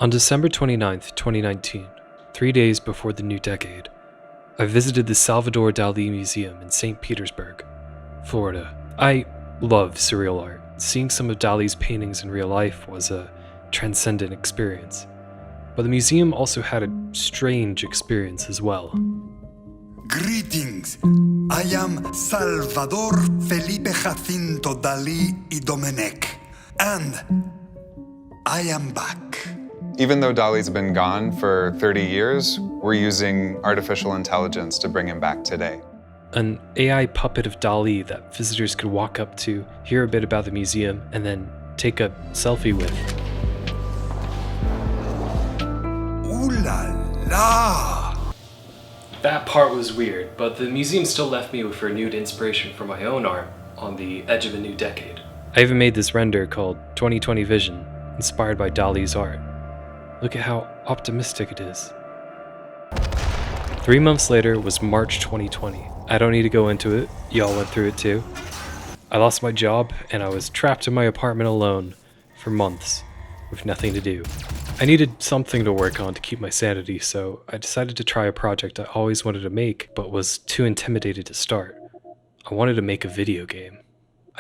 On December 29th, 2019, 3 days before the new decade, I visited the Salvador Dali Museum in St. Petersburg, Florida. I love surreal art. Seeing some of Dali's paintings in real life was a transcendent experience. But the museum also had a strange experience as well. Greetings. I am Salvador Felipe Jacinto Dali y Domenech, and I am back. Even though Dali's been gone for 30 years, we're using artificial intelligence to bring him back today. An AI puppet of Dali that visitors could walk up to, hear a bit about the museum, and then take a selfie with. Ooh la la! That part was weird, but the museum still left me with renewed inspiration for my own art on the edge of a new decade. I even made this render called 2020 Vision, inspired by Dali's art. Look at how optimistic it is. 3 months later was March 2020. I don't need to go into it, y'all went through it too. I lost my job and I was trapped in my apartment alone for months with nothing to do. I needed something to work on to keep my sanity, so I decided to try a project I always wanted to make but was too intimidated to start. I wanted to make a video game.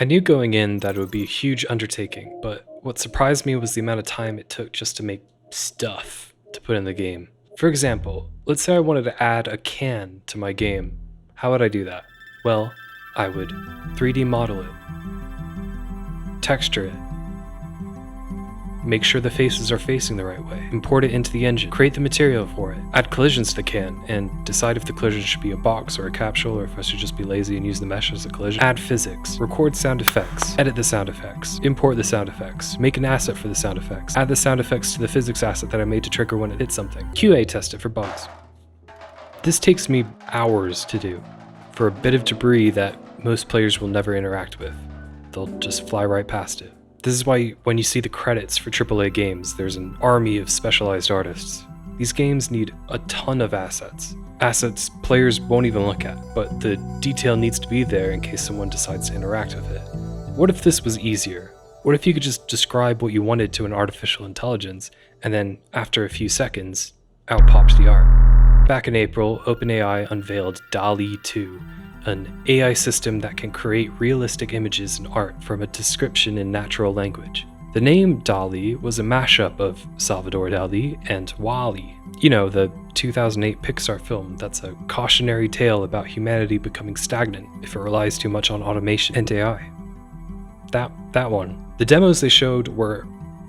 I knew going in that it would be a huge undertaking, but what surprised me was the amount of time it took just to make stuff to put in the game. For example, let's say I wanted to add a can to my game. How would I do that? Well, I would 3D model it, texture it, make sure the faces are facing the right way, import it into the engine, create the material for it, add collisions to the can, and decide if the collision should be a box or a capsule, or if I should just be lazy and use the mesh as a collision, add physics, record sound effects, edit the sound effects, import the sound effects, make an asset for the sound effects, add the sound effects to the physics asset that I made to trigger when it hits something, QA test it for bugs. This takes me hours to do, for a bit of debris that most players will never interact with. They'll just fly right past it. This is why when you see the credits for AAA games, there's an army of specialized artists. These games need a ton of assets. Assets players won't even look at, but the detail needs to be there in case someone decides to interact with it. What if this was easier? What if you could just describe what you wanted to an artificial intelligence, and then after a few seconds, out popped the art? Back in April, OpenAI unveiled DALL-E 2, an AI system that can create realistic images and art from a description in natural language. The name DALL-E was a mashup of Salvador Dali and WALL-E. You know, the 2008 Pixar film that's a cautionary tale about humanity becoming stagnant if it relies too much on automation and AI. That one. The demos they showed were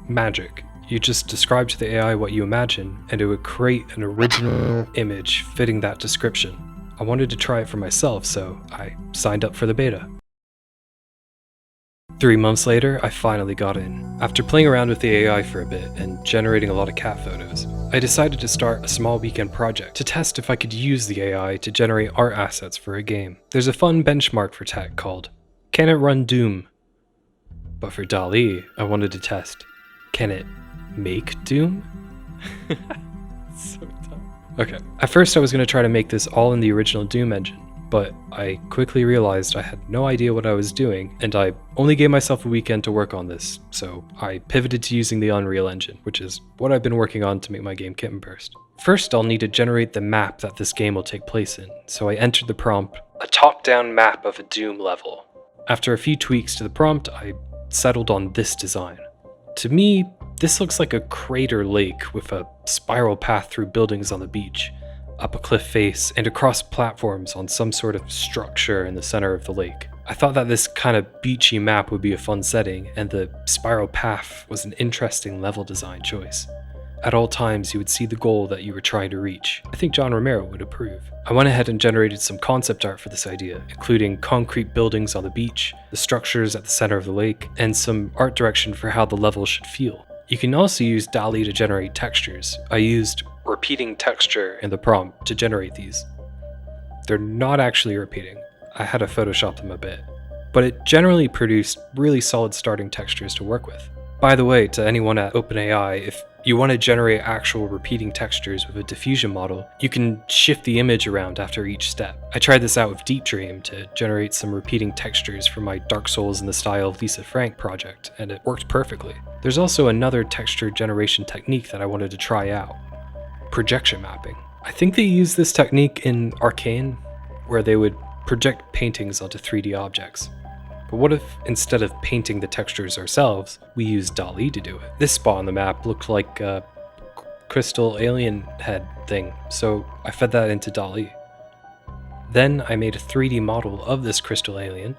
magic. You just describe to the AI what you imagine, and it would create an original image fitting that description. I wanted to try it for myself, so I signed up for the beta. 3 months later, I finally got in. After playing around with the AI for a bit and generating a lot of cat photos, I decided to start a small weekend project to test if I could use the AI to generate art assets for a game. There's a fun benchmark for tech called, can it run Doom? But for DALL-E, I wanted to test, can it make Doom? So dumb. Okay, at first I was going to try to make this all in the original Doom engine, but I quickly realized I had no idea what I was doing, and I only gave myself a weekend to work on this, so I pivoted to using the Unreal Engine, which is what I've been working on to make my game Kitten Burst. First, I'll need to generate the map that this game will take place in, so I entered the prompt, a top-down map of a Doom level. After a few tweaks to the prompt, I settled on this design. To me, this looks like a crater lake with a spiral path through buildings on the beach, up a cliff face, and across platforms on some sort of structure in the center of the lake. I thought that this kind of beachy map would be a fun setting, and the spiral path was an interesting level design choice. At all times, you would see the goal that you were trying to reach. I think John Romero would approve. I went ahead and generated some concept art for this idea, including concrete buildings on the beach, the structures at the center of the lake, and some art direction for how the level should feel. You can also use DALL-E to generate textures. I used repeating texture in the prompt to generate these. They're not actually repeating. I had to Photoshop them a bit, but it generally produced really solid starting textures to work with. By the way, to anyone at OpenAI, if you want to generate actual repeating textures with a diffusion model, you can shift the image around after each step. I tried this out with Deep Dream to generate some repeating textures for my Dark Souls in the style of Lisa Frank project, and it worked perfectly. There's also another texture generation technique that I wanted to try out: projection mapping. I think they use this technique in Arcane, where they would project paintings onto 3D objects. But what if, instead of painting the textures ourselves, we use Dali to do it? This spot on the map looked like a crystal alien head thing, so I fed that into Dali. Then I made a 3D model of this crystal alien,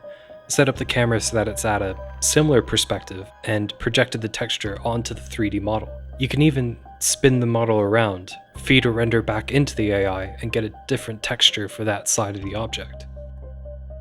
set up the camera so that it's at a similar perspective, and projected the texture onto the 3D model. You can even spin the model around, feed a render back into the AI, and get a different texture for that side of the object.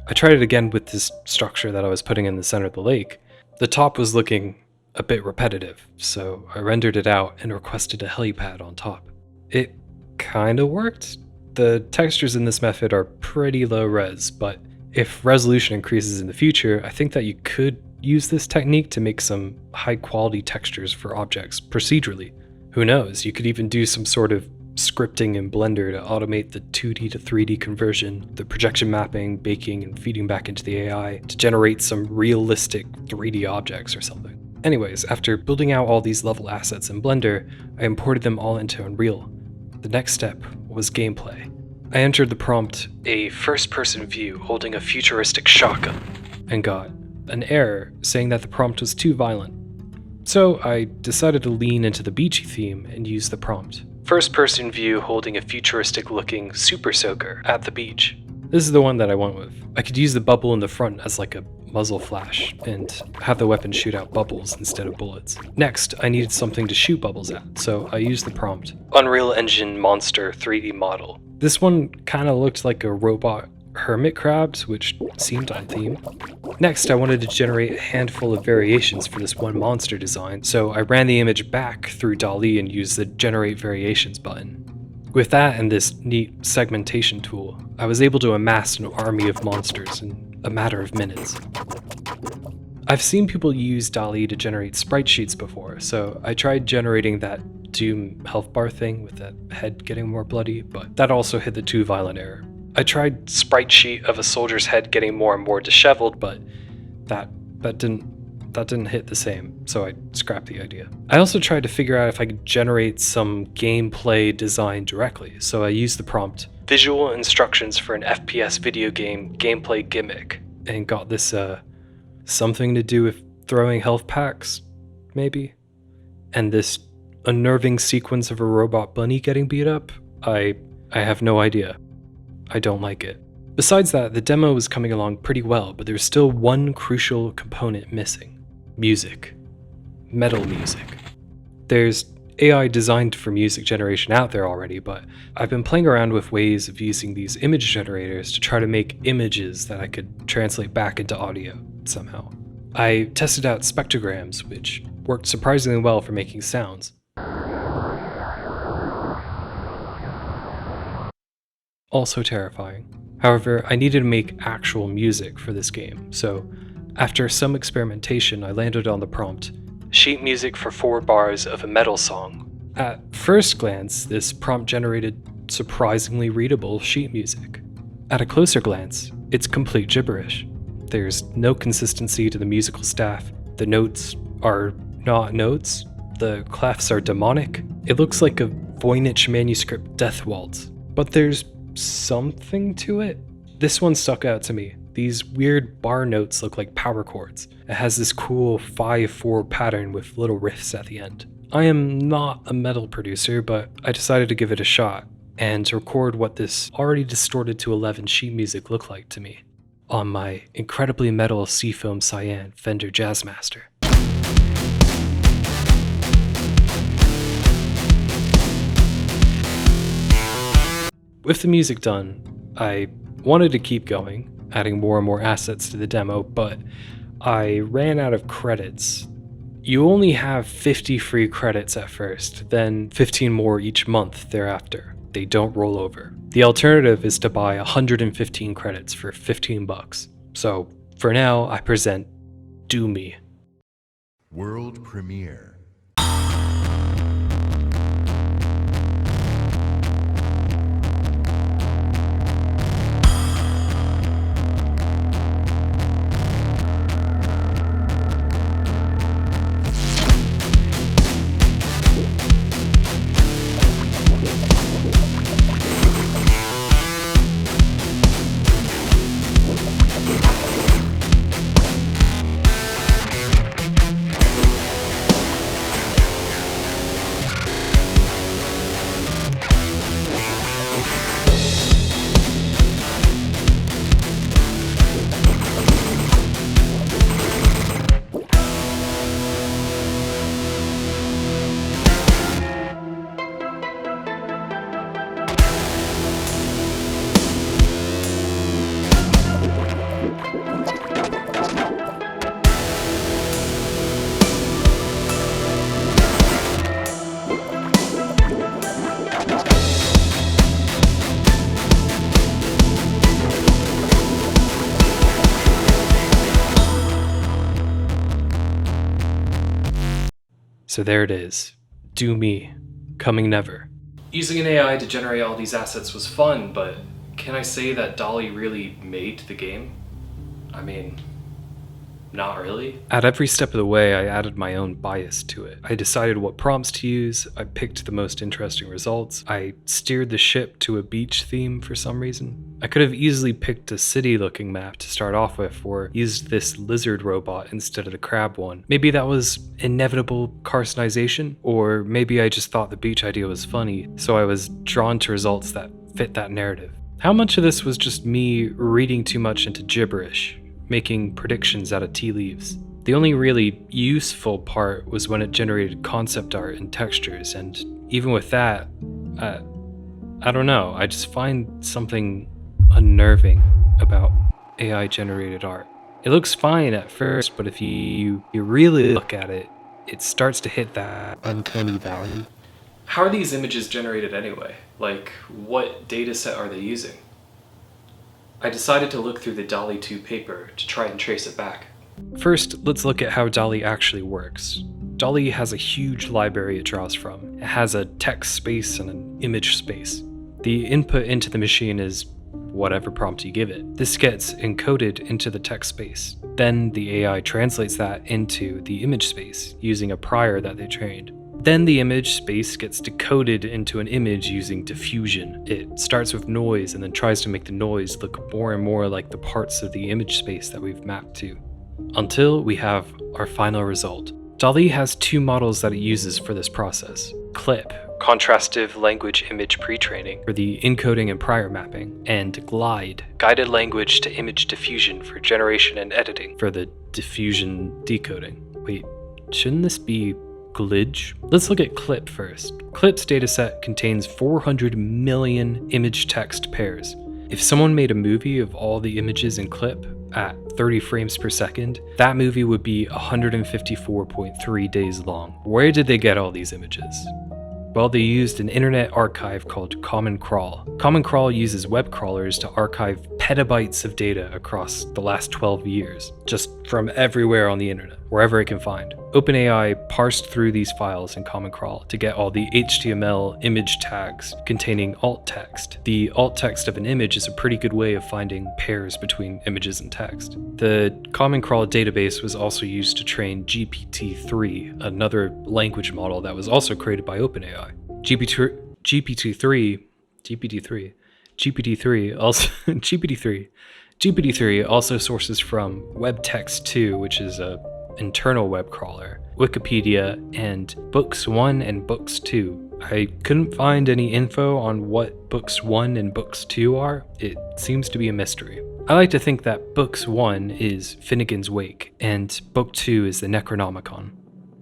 I tried it again with this structure that I was putting in the center of the lake. The top was looking a bit repetitive, so I rendered it out and requested a helipad on top. It kinda worked. The textures in this method are pretty low res, but if resolution increases in the future, I think that you could use this technique to make some high quality textures for objects procedurally. Who knows, you could even do some sort of scripting in Blender to automate the 2D to 3D conversion, the projection mapping, baking, and feeding back into the AI to generate some realistic 3D objects or something. Anyways, after building out all these level assets in Blender, I imported them all into Unreal. The next step was gameplay. I entered the prompt, a first-person view holding a futuristic shotgun, and got an error saying that the prompt was too violent. So I decided to lean into the beachy theme and use the prompt: first-person view holding a futuristic-looking super soaker at the beach. This is the one that I went with. I could use the bubble in the front as like a muzzle flash, and have the weapon shoot out bubbles instead of bullets. Next, I needed something to shoot bubbles at, so I used the prompt: Unreal Engine Monster 3D Model. This one kinda looked like a robot hermit crabs, which seemed on theme. Next, I wanted to generate a handful of variations for this one monster design, so I ran the image back through DALL-E and used the Generate Variations button. With that and this neat segmentation tool, I was able to amass an army of monsters in a matter of minutes. I've seen people use DALL-E to generate sprite sheets before, so I tried generating that Doom health bar thing with that head getting more bloody, but that also hit the too violent error. I tried sprite sheet of a soldier's head getting more and more disheveled, but that didn't hit the same, so I scrapped the idea. I also tried to figure out if I could generate some gameplay design directly, so I used the prompt: visual instructions for an FPS video game gameplay gimmick, and got this something to do with throwing health packs, maybe? And this unnerving sequence of a robot bunny getting beat up? I have no idea. I don't like it. Besides that, the demo was coming along pretty well, but there's still one crucial component missing: music. Metal music. There's AI designed for music generation out there already, but I've been playing around with ways of using these image generators to try to make images that I could translate back into audio somehow. I tested out spectrograms, which worked surprisingly well for making sounds. Also terrifying. However, I needed to make actual music for this game, so after some experimentation, I landed on the prompt: sheet music for 4 bars of a metal song. At first glance, this prompt generated surprisingly readable sheet music. At a closer glance, it's complete gibberish. There's no consistency to the musical staff. The notes are not notes. The clefs are demonic. It looks like a Voynich manuscript death waltz, but there's something to it. This one stuck out to me. These weird bar notes look like power chords. It has this cool 5/4 pattern with little riffs at the end. I am not a metal producer, but I decided to give it a shot and record what this already distorted to 11 sheet music looked like to me on my incredibly metal Seafoam Cyan Fender Jazzmaster. With the music done, I wanted to keep going, adding more and more assets to the demo, but I ran out of credits. You only have 50 free credits at first, then 15 more each month thereafter. They don't roll over. The alternative is to buy 115 credits for $15. So for now, I present Do Me. World premiere. So there it is. Do me. Coming never. Using an AI to generate all these assets was fun, but can I say that Dali really made the game? I mean, not really. At every step of the way, I added my own bias to it. I decided what prompts to use, I picked the most interesting results, I steered the ship to a beach theme for some reason. I could have easily picked a city-looking map to start off with, or used this lizard robot instead of the crab one. Maybe that was inevitable carcinization, or maybe I just thought the beach idea was funny, so I was drawn to results that fit that narrative. How much of this was just me reading too much into gibberish, making predictions out of tea leaves? The only really useful part was when it generated concept art and textures, and even with that, I don't know, I just find something unnerving about AI generated art. It looks fine at first, but if you really look at it, it starts to hit that uncanny valley. How are these images generated anyway? Like, what dataset are they using? I decided to look through the Dali 2 paper to try and trace it back. First, let's look at how Dali actually works. Dali has a huge library it draws from. It has a text space and an image space. The input into the machine is whatever prompt you give it. This gets encoded into the text space. Then the AI translates that into the image space using a prior that they trained. Then the image space gets decoded into an image using diffusion. It starts with noise and then tries to make the noise look more and more like the parts of the image space that we've mapped to, until we have our final result. Dali has two models that it uses for this process. CLIP, contrastive language image pre-training, for the encoding and prior mapping, and GLIDE, guided language to image diffusion for generation and editing, for the diffusion decoding. Wait, shouldn't this be glitch? Let's look at CLIP first. CLIP's dataset contains 400 million image text pairs. If someone made a movie of all the images in CLIP at 30 frames per second, that movie would be 154.3 days long. Where did they get all these images? Well, they used an internet archive called Common Crawl. Common Crawl uses web crawlers to archive petabytes of data across the last 12 years, just from everywhere on the internet, wherever it can find. OpenAI parsed through these files in Common Crawl to get all the HTML image tags containing alt text. The alt text of an image is a pretty good way of finding pairs between images and text. The Common Crawl database was also used to train GPT-3, another language model that was also created by OpenAI. GPT-3 also sources from WebText2, which is a internal web crawler, Wikipedia, and Books 1 and Books 2. I couldn't find any info on what Books 1 and Books 2 are. It seems to be a mystery. I like to think that Books 1 is Finnegan's Wake, and Book 2 is the Necronomicon.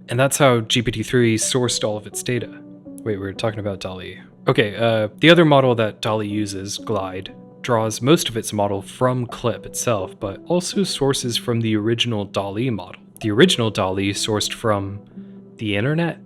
And that's how GPT-3 sourced all of its data. Wait, we're talking about Dali. Okay, the other model that Dali uses, Glide, draws most of its model from CLIP itself, but also sources from the original Dali model. The original Dali sourced from the internet?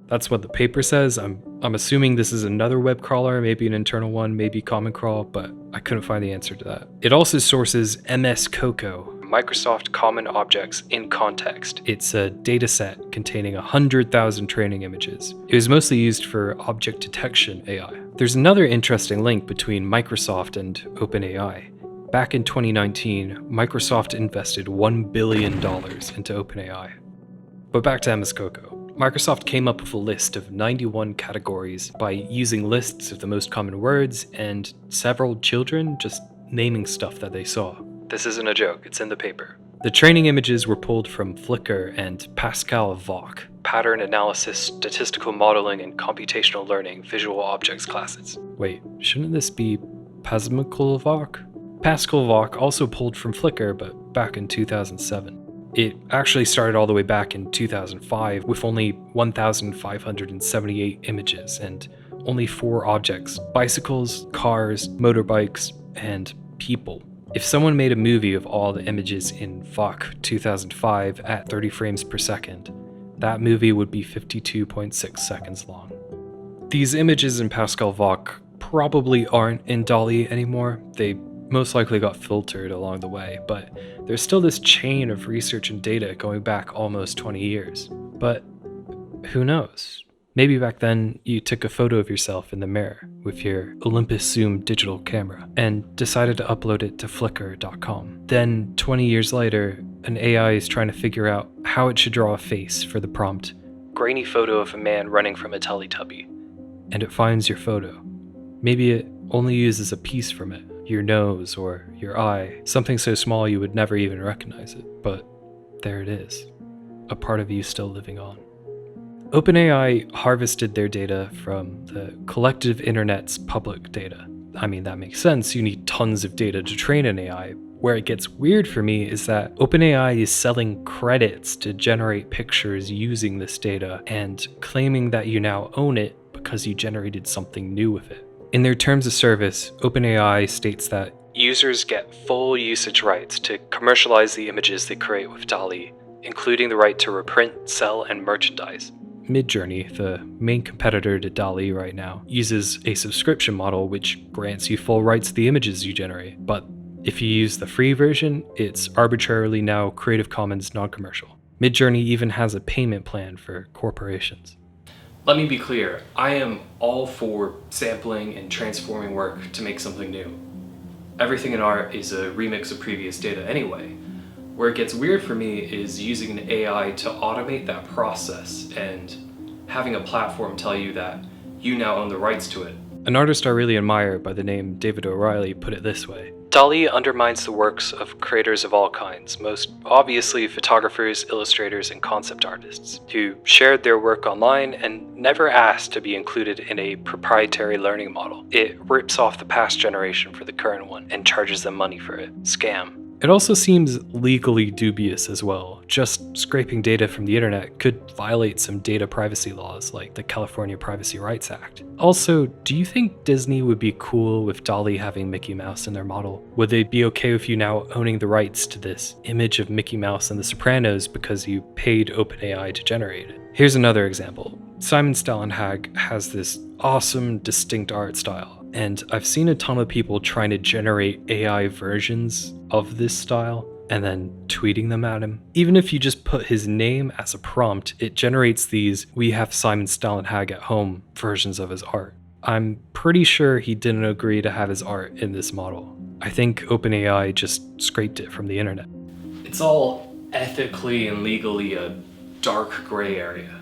That's what the paper says. I'm assuming this is another web crawler, maybe an internal one, maybe Common Crawl, but I couldn't find the answer to that. It also sources MS Coco, Microsoft Common Objects in Context. It's a dataset containing 100,000 training images. It was mostly used for object detection AI. There's another interesting link between Microsoft and OpenAI. Back in 2019, Microsoft invested $1 billion into OpenAI. But back to MS Coco. Microsoft came up with a list of 91 categories by using lists of the most common words and several children just naming stuff that they saw. This isn't a joke, it's in the paper. The training images were pulled from Flickr and Pascal VOC, Pattern Analysis, Statistical Modeling, and Computational Learning Visual Objects classes. Wait, shouldn't this be Pascal VOC? Pascal VOC also pulled from Flickr, but back in 2007. It actually started all the way back in 2005 with only 1,578 images and only 4 objects: bicycles, cars, motorbikes, and people. If someone made a movie of all the images in VOC 2005 at 30 frames per second, that movie would be 52.6 seconds long. These images in Pascal VOC probably aren't in Dali anymore. They most likely got filtered along the way, but there's still this chain of research and data going back almost 20 years. But who knows? Maybe back then you took a photo of yourself in the mirror with your Olympus Zoom digital camera and decided to upload it to Flickr.com. Then 20 years later, an AI is trying to figure out how it should draw a face for the prompt, grainy photo of a man running from a Teletubby, and it finds your photo. Maybe it only uses a piece from it, your nose or your eye, something so small you would never even recognize it, but there it is, a part of you still living on. OpenAI harvested their data from the collective internet's public data. I mean, that makes sense, you need tons of data to train an AI. Where it gets weird for me is that OpenAI is selling credits to generate pictures using this data and claiming that you now own it because you generated something new with it. In their terms of service, OpenAI states that users get full usage rights to commercialize the images they create with Dali, including the right to reprint, sell, and merchandise. Midjourney, the main competitor to Dali right now, uses a subscription model which grants you full rights to the images you generate, but if you use the free version, it's arbitrarily now Creative Commons non-commercial. Midjourney even has a payment plan for corporations. Let me be clear, I am all for sampling and transforming work to make something new. Everything in art is a remix of previous data anyway. Where it gets weird for me is using an AI to automate that process and having a platform tell you that you now own the rights to it. An artist I really admire by the name David O'Reilly put it this way: Dali undermines the works of creators of all kinds, most obviously photographers, illustrators, and concept artists, who shared their work online and never asked to be included in a proprietary learning model. It rips off the past generation for the current one and charges them money for it. Scam. It also seems legally dubious as well. Just scraping data from the internet could violate some data privacy laws like the California Privacy Rights Act. Also, do you think Disney would be cool with Dali having Mickey Mouse in their model? Would they be okay with you now owning the rights to this image of Mickey Mouse and The Sopranos because you paid OpenAI to generate it? Here's another example. Simon Stalenhag has this awesome, distinct art style, and I've seen a ton of people trying to generate AI versions of this style and then tweeting them at him. Even if you just put his name as a prompt, it generates these "we have Simon Stalenhag at home" versions of his art. I'm pretty sure he didn't agree to have his art in this model. I think OpenAI just scraped it from the internet. It's all ethically and legally a dark gray area.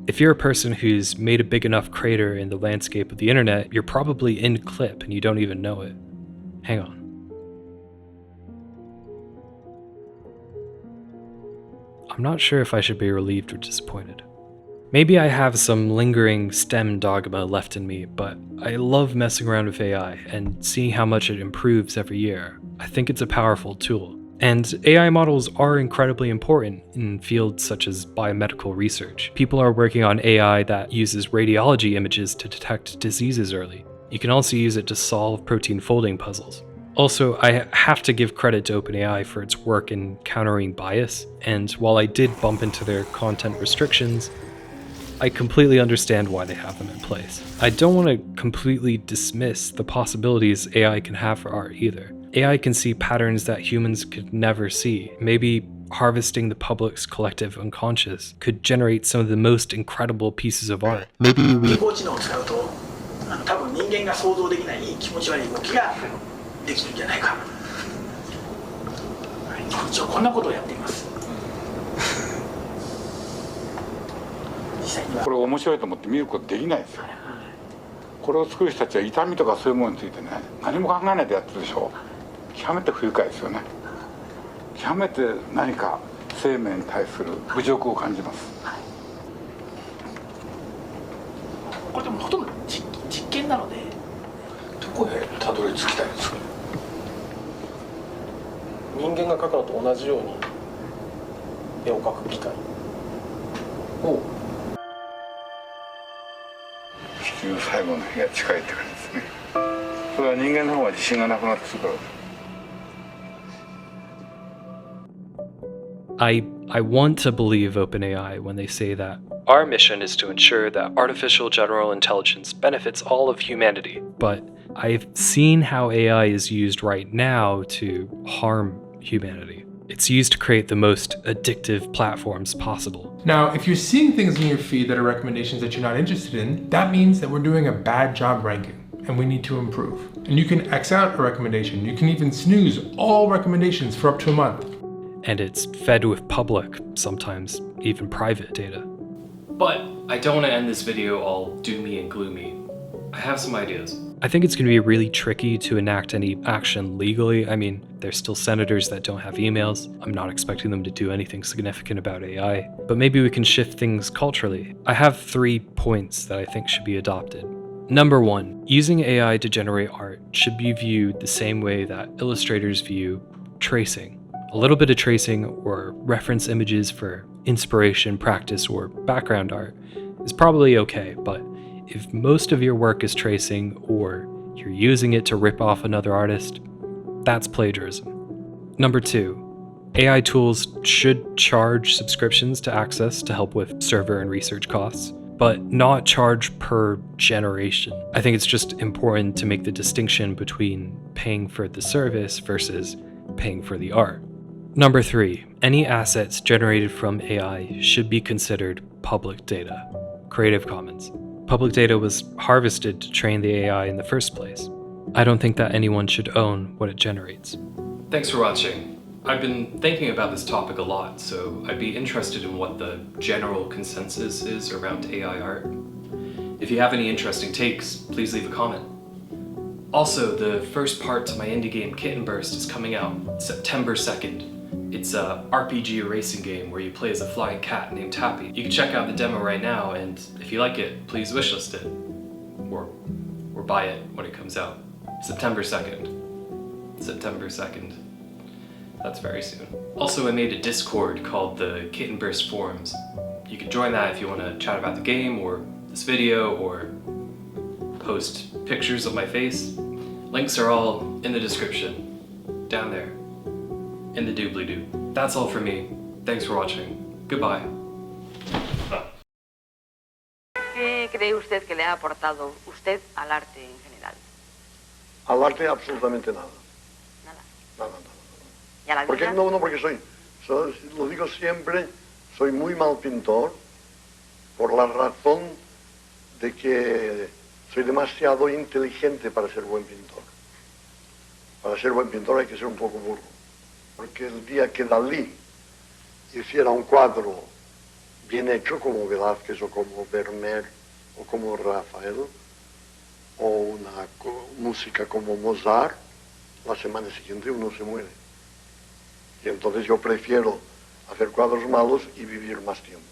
If you're a person who's made a big enough crater in the landscape of the internet, you're probably in clip and you don't even know it. Hang on. I'm not sure if I should be relieved or disappointed. Maybe I have some lingering STEM dogma left in me, but I love messing around with AI and seeing how much it improves every year. I think it's a powerful tool. And AI models are incredibly important in fields such as biomedical research. People are working on AI that uses radiology images to detect diseases early. You can also use it to solve protein folding puzzles. Also, I have to give credit to OpenAI for its work in countering bias, and while I did bump into their content restrictions, I completely understand why they have them in place. I don't want to completely dismiss the possibilities AI can have for art either. AI can see patterns that humans could never see. Maybe harvesting the public's collective unconscious could generate some of the most incredible pieces of art. Maybe we... 人工知能を使うと、多分人間が想像できない気持ち悪い動きができるんじゃないか。一応こんなことをやっています。これ面白いと思って見ることできないですよ。これを作る人たちは痛みとかそういうものについてね、何も考えないでやってるでしょ。極めて不愉快ですよね。極めて何か生命に対する侮辱を感じます。これでもほとんど実験なので、どこへたどり着きたいですか。人間が描くのと同じように絵を描く機械を。地球最後の日が近いって感じですね。それは人間の方が自信がなくなってくるから。I want to believe OpenAI when they say that our mission is to ensure that artificial general intelligence benefits all of humanity. But I've seen how AI is used right now to harm humanity. It's used to create the most addictive platforms possible. Now, if you're seeing things in your feed that are recommendations that you're not interested in, that means that we're doing a bad job ranking and we need to improve. And you can X out a recommendation. You can even snooze all recommendations for up to a month. And it's fed with public, sometimes even private data. But I don't want to end this video all doomy and gloomy. I have some ideas. I think it's going to be really tricky to enact any action legally. I mean, there's still senators that don't have emails. I'm not expecting them to do anything significant about AI, but maybe we can shift things culturally. I have 3 points that I think should be adopted. Number 1, using AI to generate art should be viewed the same way that illustrators view tracing. A little bit of tracing or reference images for inspiration, practice, or background art is probably okay, but if most of your work is tracing or you're using it to rip off another artist, that's plagiarism. Number 2, AI tools should charge subscriptions to access to help with server and research costs, but not charge per generation. I think it's just important to make the distinction between paying for the service versus paying for the art. Number 3, any assets generated from AI should be considered public data. Creative Commons. Public data was harvested to train the AI in the first place. I don't think that anyone should own what it generates. Thanks for watching. I've been thinking about this topic a lot, so I'd be interested in what the general consensus is around AI art. If you have any interesting takes, please leave a comment. Also, the first part to my indie game Kitten Burst is coming out September 2nd. It's a RPG racing game where you play as a flying cat named Tappy. You can check out the demo right now, and if you like it, please wishlist it. Or buy it when it comes out. September 2nd. September 2nd. That's very soon. Also, I made a Discord called the Kitten Burst Forums. You can join that if you want to chat about the game, or this video, or post pictures of my face. Links are all in the description, down there, in the doobly-doo. That's all for me. Thanks for watching. Goodbye. ¿Qué cree usted que le ha aportado usted al arte en general? Al arte absolutamente nada. Nada. Nada. ¿Y a la Porque vida? no, porque lo digo siempre, soy muy mal pintor por la razón de que soy demasiado inteligente para ser buen pintor. Para ser buen pintor hay que ser un poco burro. Porque el día que Dalí hiciera un cuadro bien hecho como Velázquez o como Vermeer o como Rafael o una música como Mozart, la semana siguiente uno se muere. Y entonces yo prefiero hacer cuadros malos y vivir más tiempo.